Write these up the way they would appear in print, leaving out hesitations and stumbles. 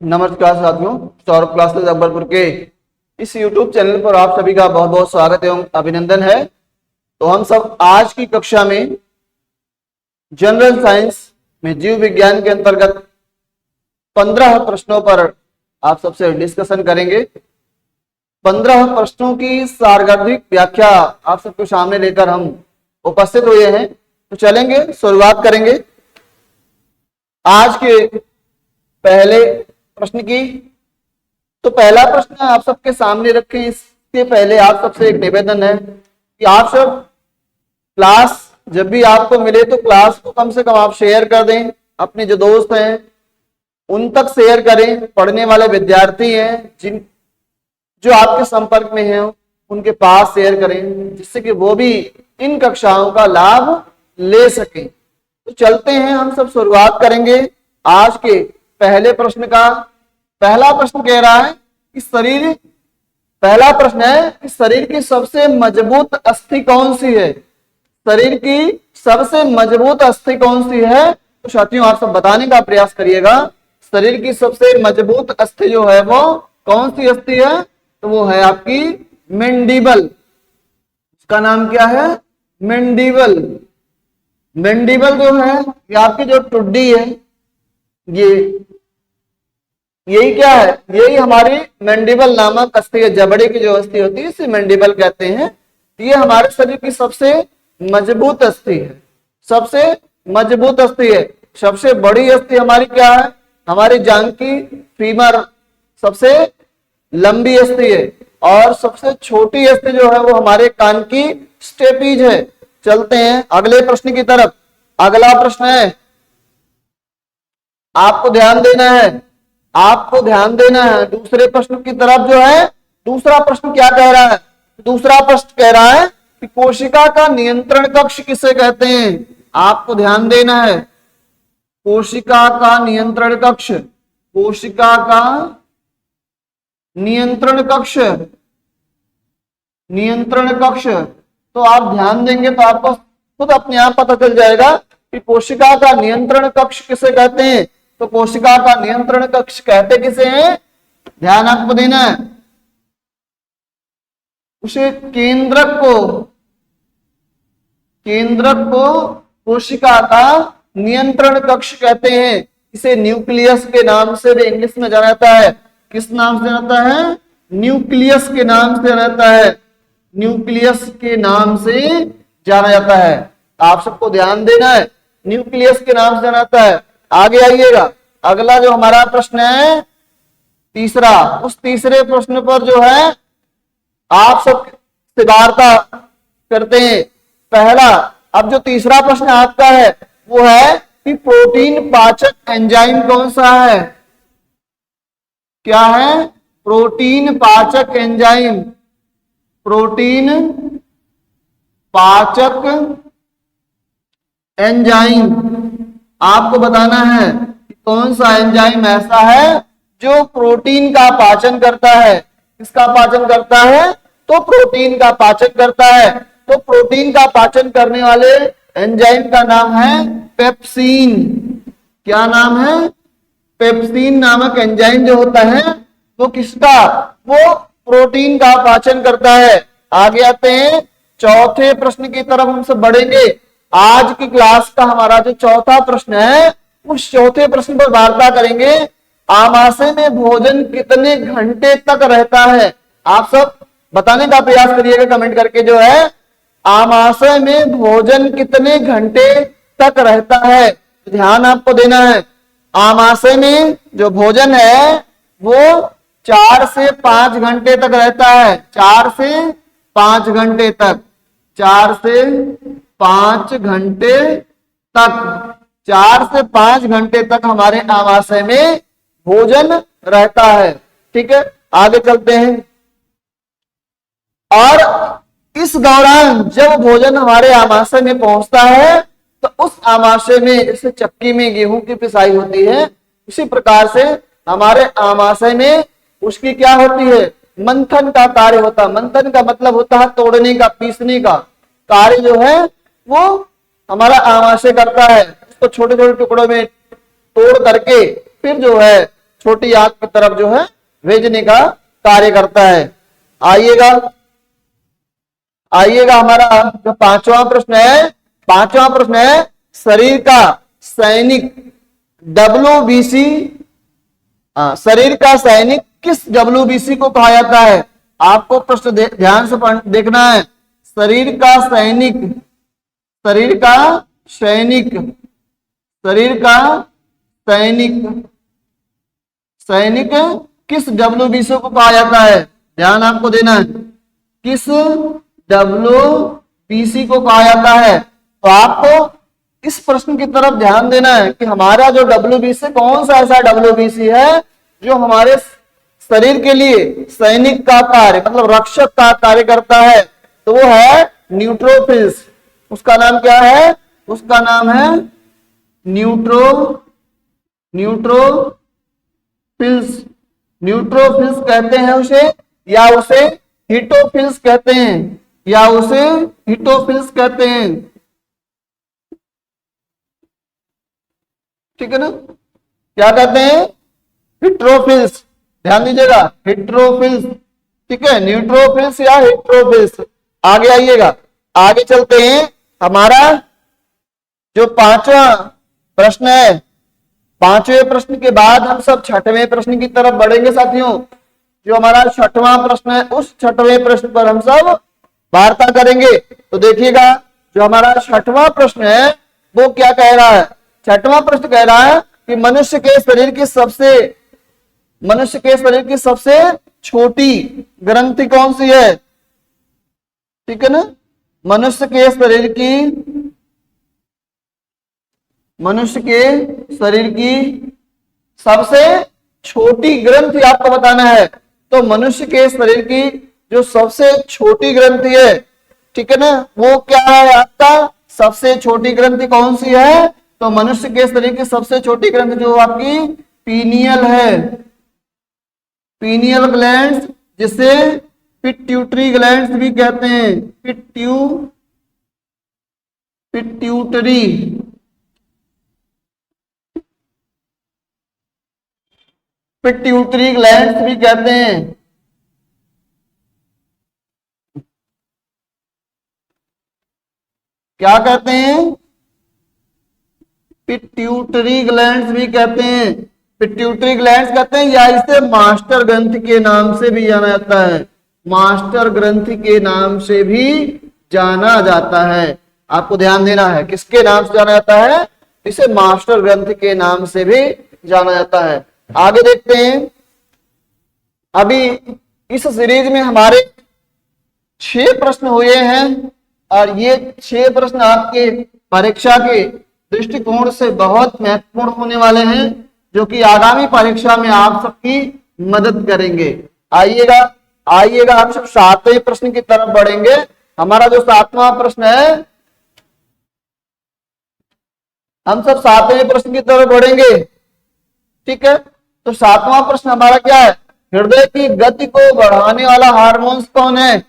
नमस्कार साथियों, सौरभ क्लासेस अकबरपुर के इस YouTube चैनल पर आप सभी का बहुत बहुत स्वागत एवं अभिनंदन है। तो हम सब आज की कक्षा में जनरल साइंस में जीव विज्ञान के अंतर्गत 15 प्रश्नों पर आप सबसे डिस्कशन करेंगे। 15 प्रश्नों की सारगर्भिक व्याख्या आप सबके सामने लेकर हम उपस्थित हुए हैं। तो चलेंगे, शुरुआत करेंगे आज के पहले प्रश्न की। तो पहला प्रश्न आप सबके सामने रखें। इसके पहले आप सबसे एक निवेदन है कि आप सब क्लास जब भी आपको मिले तो क्लास को कम से कम आप शेयर कर दें, अपने जो दोस्त हैं उन तक शेयर करें, पढ़ने वाले विद्यार्थी हैं जो आपके संपर्क में हैं उनके पास शेयर करें, जिससे कि वो भी इन कक्षाओं का लाभ ले सकें। तो चलते हैं, हम सब शुरुआत करेंगे आज के पहले प्रश्न का। पहला प्रश्न कह रहा है कि पहला प्रश्न है कि शरीर की सबसे मजबूत अस्थि कौन सी है? शरीर की सबसे मजबूत अस्थि कौन सी है? तो साथियों आप सब बताने का प्रयास करिएगा। शरीर की सबसे मजबूत अस्थि जो है वो कौन सी अस्थि है? तो वो है आपकी मैंडिबल। उसका नाम क्या है? मैंडिबल। मैंडिबल जो है ये आपकी जो टुड्डी है, यही क्या है? यही हमारी मैंडिबल नामक अस्थि है। जबड़े की जो अस्थि होती है इसे मैंडिबल कहते हैं। ये हमारे शरीर की सबसे मजबूत अस्थि है, सबसे मजबूत अस्थि है। सबसे बड़ी अस्थि हमारी क्या है? हमारी जांघ की फीमर सबसे लंबी अस्थि है, और सबसे छोटी अस्थि जो है वो हमारे कान की स्टेपीज है। चलते हैं अगले प्रश्न की तरफ। अगला प्रश्न है, आपको ध्यान देना है, आपको ध्यान देना है दूसरे प्रश्न की तरफ जो है। दूसरा प्रश्न क्या कह रहा है? दूसरा प्रश्न कह रहा है कि कोशिका का नियंत्रण कक्ष किसे कहते हैं? आपको ध्यान देना है। कोशिका का नियंत्रण कक्ष, कोशिका का नियंत्रण कक्ष, नियंत्रण कक्ष। तो आप ध्यान देंगे तो आपको खुद अपने आप पता चल जाएगा कि कोशिका का नियंत्रण कक्ष किसे कहते हैं। तो कोशिका का नियंत्रण कक्ष कहते किसे हैं? ध्यान आपको देना है। उसे केंद्रक को कोशिका का नियंत्रण कक्ष कहते हैं। इसे न्यूक्लियस के नाम से भी इंग्लिश में जाना जाता है। किस नाम से जाता है? न्यूक्लियस के नाम से जाता है। न्यूक्लियस के नाम से जाना जाता है। आप सबको ध्यान देना है, न्यूक्लियस के नाम से जाना जाता है। आगे आइएगा, अगला जो हमारा प्रश्न है तीसरा, उस तीसरे प्रश्न पर जो है आप सब से वार्ता करते हैं। पहला, अब जो तीसरा प्रश्न आपका है वो है कि प्रोटीन पाचक एंजाइम कौन सा है? क्या है? प्रोटीन पाचक एंजाइम। प्रोटीन पाचक एंजाइम आपको बताना है कि कौन सा एंजाइम ऐसा है जो प्रोटीन का पाचन करता है। किसका पाचन करता है? तो प्रोटीन का पाचन करता है। तो प्रोटीन का पाचन करने वाले एंजाइम का नाम है पेप्सिन। क्या नाम है? पेप्सिन नामक एंजाइम जो होता है वो किसका? वो प्रोटीन का पाचन करता है। आगे आते हैं चौथे प्रश्न की तरफ हम सब बढ़ेंगे। आज की क्लास का हमारा जो चौथा प्रश्न है उस चौथे प्रश्न पर वार्ता करेंगे। आमाशय में भोजन कितने घंटे तक रहता है? आप सब बताने का प्रयास करिएगा कमेंट करके जो है, आमाशय में भोजन कितने घंटे तक रहता है? ध्यान आपको देना है। आमाशय में जो भोजन है वो 4 से 5 घंटे तक रहता है। 4 से 5 घंटे तक, 4 से 5 घंटे तक, 4 से 5 घंटे तक हमारे आमाशय में भोजन रहता है। ठीक है, आगे चलते हैं। और इस दौरान जब भोजन हमारे आमाशय में पहुंचता है तो उस आमाशय में, इस चक्की में गेहूं की पिसाई होती है, उसी प्रकार से हमारे आमाशय में उसकी क्या होती है? मंथन का कार्य होता है। मंथन का मतलब होता है तोड़ने का, पीसने का कार्य जो है वो हमारा आमाशय करता है। उसको छोटे छोटे टुकड़ों में तोड़ करके फिर जो है छोटी आंत की तरफ जो है भेजने का कार्य करता है। आइएगा आइएगा हमारा जो पांचवा प्रश्न है, पांचवा प्रश्न है शरीर का सैनिक WBC, शरीर का सैनिक किस WBC को कहा जाता है? आपको प्रश्न ध्यान से देखना है। शरीर का सैनिक, शरीर का सैनिक, शरीर का सैनिक, सैनिक किस WBC को कहा जाता है? ध्यान आपको देना है, किस WBC को कहा जाता है। तो आपको इस प्रश्न की तरफ ध्यान देना है कि हमारा जो WBC कौन सा ऐसा WBC है जो हमारे शरीर के लिए सैनिक का कार्य मतलब रक्षक का कार्य करता है। तो वो है न्यूट्रोफिल्स। उसका नाम क्या है? उसका नाम है न्यूट्रोफिल्स। न्यूट्रोफिल्स कहते हैं उसे, या उसे हिटोफिल्स कहते हैं, या उसे हिटोफिल्स कहते हैं। ठीक है ना? क्या कहते हैं? हिट्रोफिल्स। ध्यान दीजिएगा, हिट्रोफिल्स। ठीक है, न्यूट्रोफिल्स या हिट्रोफिल्स। आगे आइएगा, आगे चलते हैं। हमारा जो पांचवा प्रश्न है, पांचवें प्रश्न के बाद हम सब छठवें प्रश्न की तरफ बढ़ेंगे साथियों। जो हमारा छठवां प्रश्न है, उस छठवें प्रश्न पर हम सब वार्ता करेंगे। तो देखिएगा, जो हमारा छठवां प्रश्न है वो क्या कह रहा है? छठवां प्रश्न कह रहा है कि मनुष्य के शरीर की सबसे छोटी ग्रंथि कौन सी है? ठीक है ना? मनुष्य के शरीर की सबसे छोटी ग्रंथि आपको बताना है। तो मनुष्य के शरीर की जो सबसे छोटी ग्रंथि है, ठीक है ना, वो क्या है आपका? सबसे छोटी ग्रंथि कौन सी है? तो मनुष्य के शरीर की सबसे छोटी ग्रंथि जो आपकी पीनियल है, पीनियल ग्लैंड्स, जिसे पिट्यूटरी ग्लैंड्स भी कहते हैं। पिट्यूटरी ग्लैंड्स भी कहते हैं। क्या कहते हैं? पिट्यूटरी ग्लैंड्स भी कहते हैं। पिट्यूटरी ग्लैंड्स कहते हैं, या इसे मास्टर ग्रंथि के नाम से भी जाना जाता है। मास्टर ग्रंथि के नाम से भी जाना जाता है। आपको ध्यान देना है, किसके नाम से जाना जाता है? इसे मास्टर ग्रंथि के नाम से भी जाना जाता है। आगे देखते हैं। अभी इस सीरीज में हमारे 6 प्रश्न हुए हैं, और ये 6 प्रश्न आपके परीक्षा के दृष्टिकोण से बहुत महत्वपूर्ण होने वाले हैं, जो कि आगामी परीक्षा में आप सबकी मदद करेंगे। आइएगा आइएगा, हम सब 7वें प्रश्न की तरफ बढ़ेंगे। हमारा जो 7वां प्रश्न है, हम सब 7वें प्रश्न की तरफ बढ़ेंगे। ठीक है, तो 7वां प्रश्न हमारा क्या है? हृदय की गति को बढ़ाने वाला हार्मोन्स कौन है?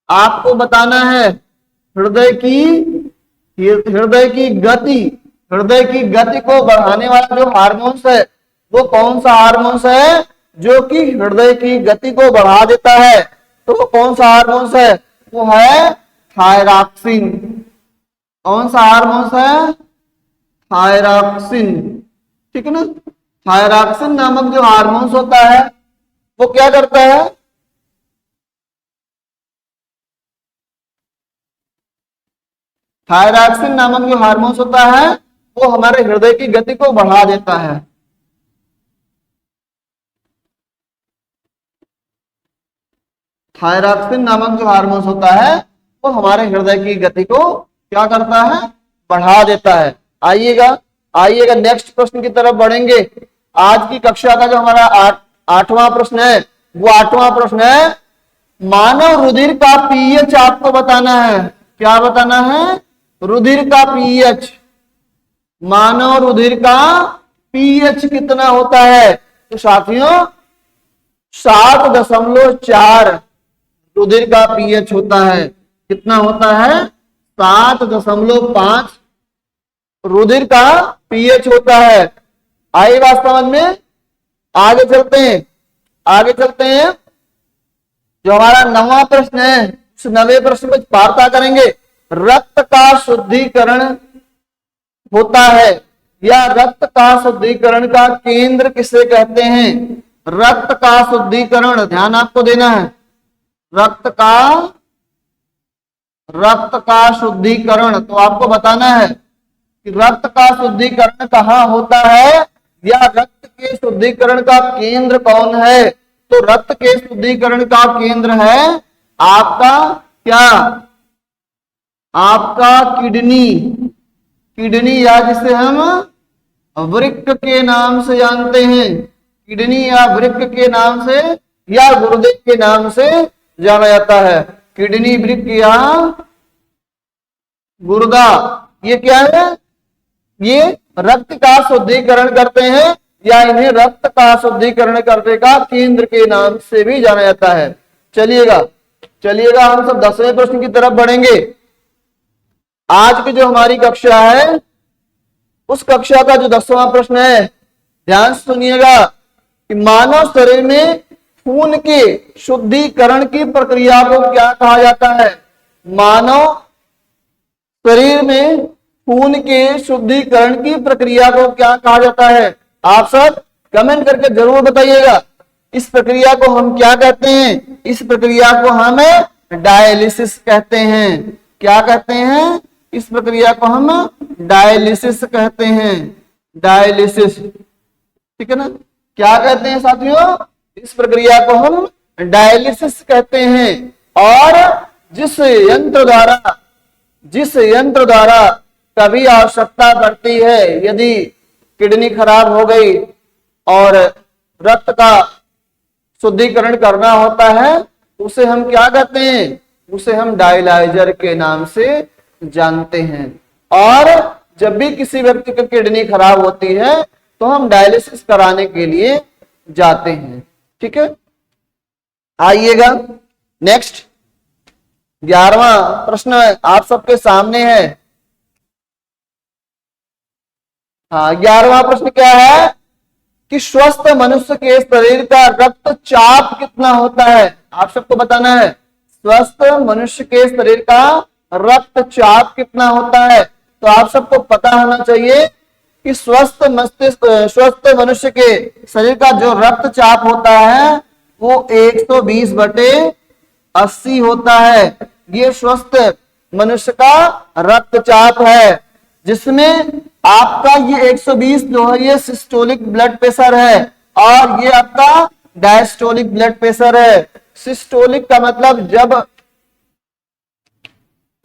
आपको बताना है। हृदय की गति को बढ़ाने वाला जो हार्मोन्स है, वो कौन सा हार्मोन्स है जो कि हृदय की गति को बढ़ा देता है? तो वो कौन सा हार्मोन्स है? वो है थायरॉक्सिन। कौन सा हार्मोन्स है? थायरॉक्सिन। ठीक है ना? थायरॉक्सिन नामक जो हार्मोन्स होता है, वो क्या करता है? थायरॉक्सिन नामक जो हार्मोन्स होता है, वो हमारे हृदय की गति को बढ़ा देता है। थायरॉक्सिन नामक जो हार्मोन्स होता है, वो हमारे हृदय की गति को क्या करता है? बढ़ा देता है। आइएगा नेक्स्ट प्रश्न की तरफ बढ़ेंगे। आज की कक्षा का जो हमारा 8वां प्रश्न है, वो 8वां प्रश्न है, मानव रुधिर का पीएच आपको बताना है। क्या बताना है? रुधिर का पीएच। मानव रुधिर का पीएच कितना होता है? तो साथियों 7.4 रुधिर का पीएच होता है। कितना होता है? 7.5 रुधिर का पीएच होता है। आई बात समझ में? आगे चलते हैं, आगे चलते हैं। जो हमारा 9वां प्रश्न है, उस 9वें प्रश्न में वार्ता करेंगे। रक्त का शुद्धिकरण होता है या रक्त का शुद्धिकरण का केंद्र किसे कहते हैं? रक्त का शुद्धिकरण, ध्यान आपको देना है। रक्त का शुद्धिकरण, तो आपको बताना है कि रक्त का शुद्धिकरण कहाँ होता है या रक्त के शुद्धिकरण का केंद्र कौन है। तो रक्त के शुद्धिकरण का केंद्र है आपका क्या? आपका किडनी, किडनी या जिसे हम वृक्क के नाम से जानते हैं, किडनी या वृक्क के नाम से या गुर्दे के नाम से जाना जाता है। किडनी, वृक्क या गुर्दा, ये क्या है? ये रक्त का शुद्धिकरण करते हैं या इन्हें रक्त का शुद्धिकरण करने का केंद्र के नाम से भी जाना जाता है। चलिएगा हम सब 10वें प्रश्न की तरफ बढ़ेंगे। आज की जो हमारी कक्षा है, उस कक्षा का जो 10वां प्रश्न है, ध्यान से सुनिएगा कि मानव शरीर में खून के शुद्धिकरण की प्रक्रिया को क्या कहा जाता है? मानव शरीर में खून के शुद्धिकरण की प्रक्रिया को क्या कहा जाता है? आप सब कमेंट करके जरूर बताइएगा। इस प्रक्रिया को हम क्या कहते हैं? इस प्रक्रिया को हम डायलिसिस कहते हैं। क्या कहते हैं? इस प्रक्रिया को हम डायलिसिस कहते हैं। डायलिसिस, ठीक है ना? क्या कहते हैं साथियों? इस प्रक्रिया को हम डायलिसिस कहते हैं। और जिस यंत्र द्वारा कभी आवश्यकता पड़ती है, यदि किडनी खराब हो गई और रक्त का शुद्धिकरण करना होता है, उसे हम क्या कहते हैं? उसे हम डायलाइजर के नाम से जानते हैं। और जब भी किसी व्यक्ति की किडनी खराब होती है तो हम डायलिसिस कराने के लिए जाते हैं। ठीक है, आइएगा नेक्स्ट 11वां प्रश्न आप सबके सामने है। हाँ, 11वां प्रश्न क्या है कि स्वस्थ मनुष्य के शरीर का रक्तचाप कितना होता है? आप सबको बताना है। स्वस्थ मनुष्य के शरीर का रक्तचाप कितना होता है? तो आप सबको पता होना चाहिए कि स्वस्थ मनुष्य के शरीर का जो रक्तचाप होता है वो 120/80 होता है। ये स्वस्थ मनुष्य का रक्तचाप है, जिसमें आपका ये 120 जो है ये सिस्टोलिक ब्लड प्रेशर है और ये आपका डायस्टोलिक ब्लड प्रेशर है। सिस्टोलिक का मतलब जब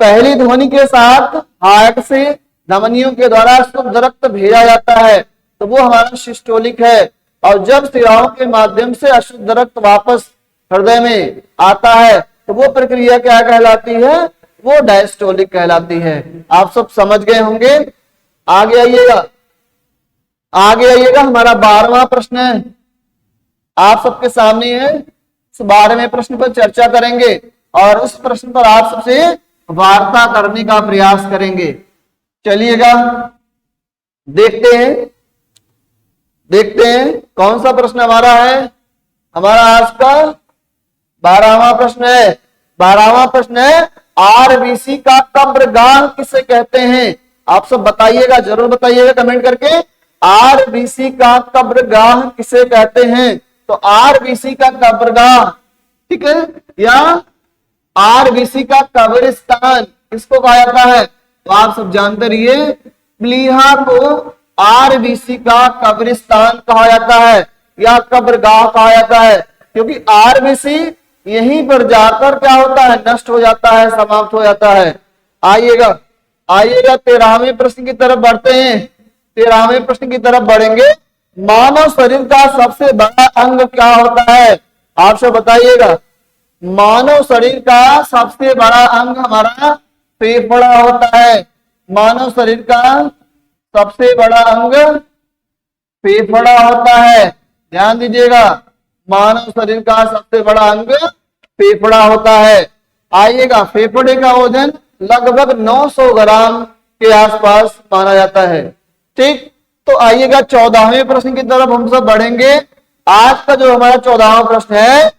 पहली ध्वनि के साथ हार्ट से धमनियों के द्वारा शुद्ध रक्त भेजा जाता है तो वो हमारा सिस्टोलिक है, और जब सिराओं के माध्यम से अशुद्ध रक्त वापस हृदय में आता है तो वो प्रक्रिया क्या कहलाती है? वो डायस्टोलिक कहलाती है। आप सब समझ गए होंगे। आगे आइएगा, हमारा 12वां प्रश्न है आप सबके सामने है। इस 12वें प्रश्न पर चर्चा करेंगे और उस प्रश्न पर आप सबसे वार्ता करने का प्रयास करेंगे। चलिएगा देखते हैं कौन सा प्रश्न हमारा है। हमारा आज का 12वां प्रश्न है। 12वां प्रश्न है आरबीसी का कब्रगाह किसे कहते हैं? आप सब बताइएगा, जरूर बताइएगा कमेंट करके। आरबीसी का कब्रगाह किसे कहते हैं? तो आरबीसी का कब्रगाह, ठीक है, या आरबीसी का कब्रिस्तान किसको कहा जाता है? तो आप सब जानते रहिए, प्लीहा को आरबीसी का कब्रिस्तान कहा जाता है या कब्रगाह कहा जाता है, क्योंकि आरबीसी यहीं पर जाकर क्या होता है? नष्ट हो जाता है, समाप्त हो जाता है। आइएगा 13वें प्रश्न की तरफ बढ़ते हैं। 13वें प्रश्न की तरफ बढ़ेंगे। मानव शरीर का सबसे बड़ा अंग क्या होता है? आप सब बताइएगा। मानव शरीर का सबसे बड़ा अंग हमारा फेफड़ा होता है। मानव शरीर का सबसे बड़ा अंग फेफड़ा होता है। ध्यान दीजिएगा, मानव शरीर का सबसे बड़ा अंग फेफड़ा होता है। आइएगा, फेफड़े का वजन लगभग 900 ग्राम के आसपास माना जाता है। ठीक, तो आइएगा 14वें प्रश्न की तरफ हम सब बढ़ेंगे। आज का जो हमारा 14वां प्रश्न है,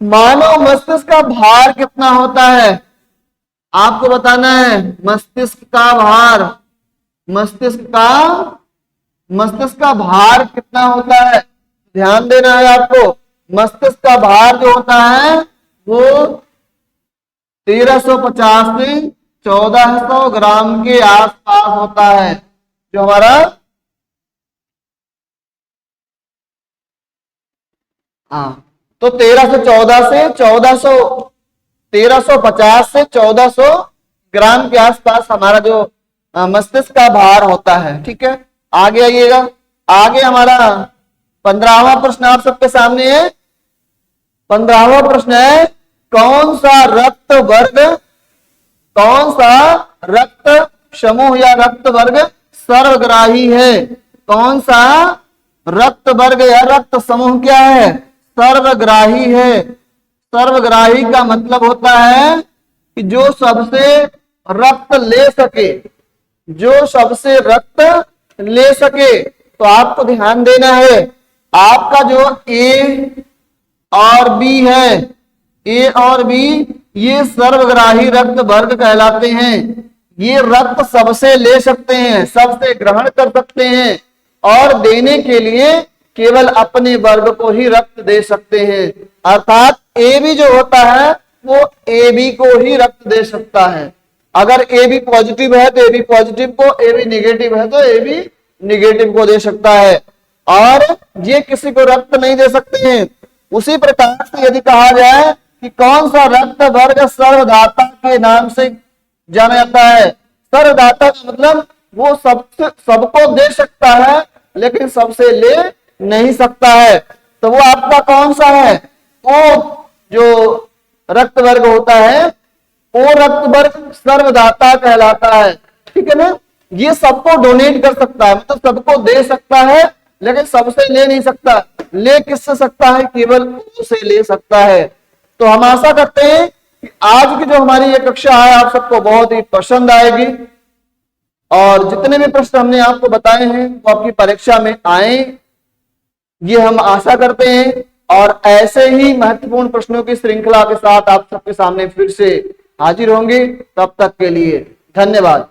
मानव मस्तिष्क का भार कितना होता है? आपको बताना है मस्तिष्क का भार, मस्तिष्क का भार कितना होता है। ध्यान देना है आपको, मस्तिष्क का भार जो होता है वो 1350 से 1400 ग्राम के आसपास होता है। जो हमारा तो 1350 से 1400 ग्राम के आसपास हमारा जो मस्तिष्क का भार होता है। ठीक है, आगे आइएगा। आगे हमारा 15वां प्रश्न आप सबके सामने है। 15वां प्रश्न है, कौन सा रक्त समूह या रक्त वर्ग सर्वग्राही है? कौन सा रक्त वर्ग या रक्त समूह क्या है? सर्वग्राही है। सर्वग्राही का मतलब होता है कि जो सबसे रक्त ले सके। तो आपको ध्यान देना है, आपका जो ए और बी है, ए और बी ये सर्वग्राही रक्त वर्ग कहलाते हैं। ये रक्त सबसे ले सकते हैं, सबसे ग्रहण कर सकते हैं और देने के लिए केवल अपने वर्ग को ही रक्त दे सकते हैं। अर्थात ए बी जो होता है वो ए बी को ही रक्त दे सकता है। अगर ए बी पॉजिटिव है तो ए बी पॉजिटिव को, ए बी निगेटिव है तो ए बी निगेटिव को दे सकता है, और ये किसी को रक्त नहीं दे सकते हैं। उसी प्रकार से यदि कहा जाए कि कौन सा रक्त वर्ग सर्वदाता के नाम से जाना जाता है, सर्वदाता का मतलब वो सबको दे सकता है लेकिन सबसे ले नहीं सकता है। तो वो आपका कौन सा है? वो जो रक्त वर्ग होता है वो रक्त वर्ग सर्वदाता कहलाता है। ठीक है ना, ये सबको डोनेट कर सकता है, मतलब सबको दे सकता है लेकिन सबसे ले नहीं सकता। ले किससे सकता है? केवल उसे ले सकता है। तो हम आशा करते हैं कि आज की जो हमारी ये कक्षा है आप सबको बहुत ही पसंद आएगी, और जितने भी प्रश्न हमने आपको बताए हैं वो आपकी परीक्षा में आए, ये हम आशा करते हैं। और ऐसे ही महत्वपूर्ण प्रश्नों की श्रृंखला के साथ आप सबके सामने फिर से हाजिर होंगे। तब तक के लिए धन्यवाद।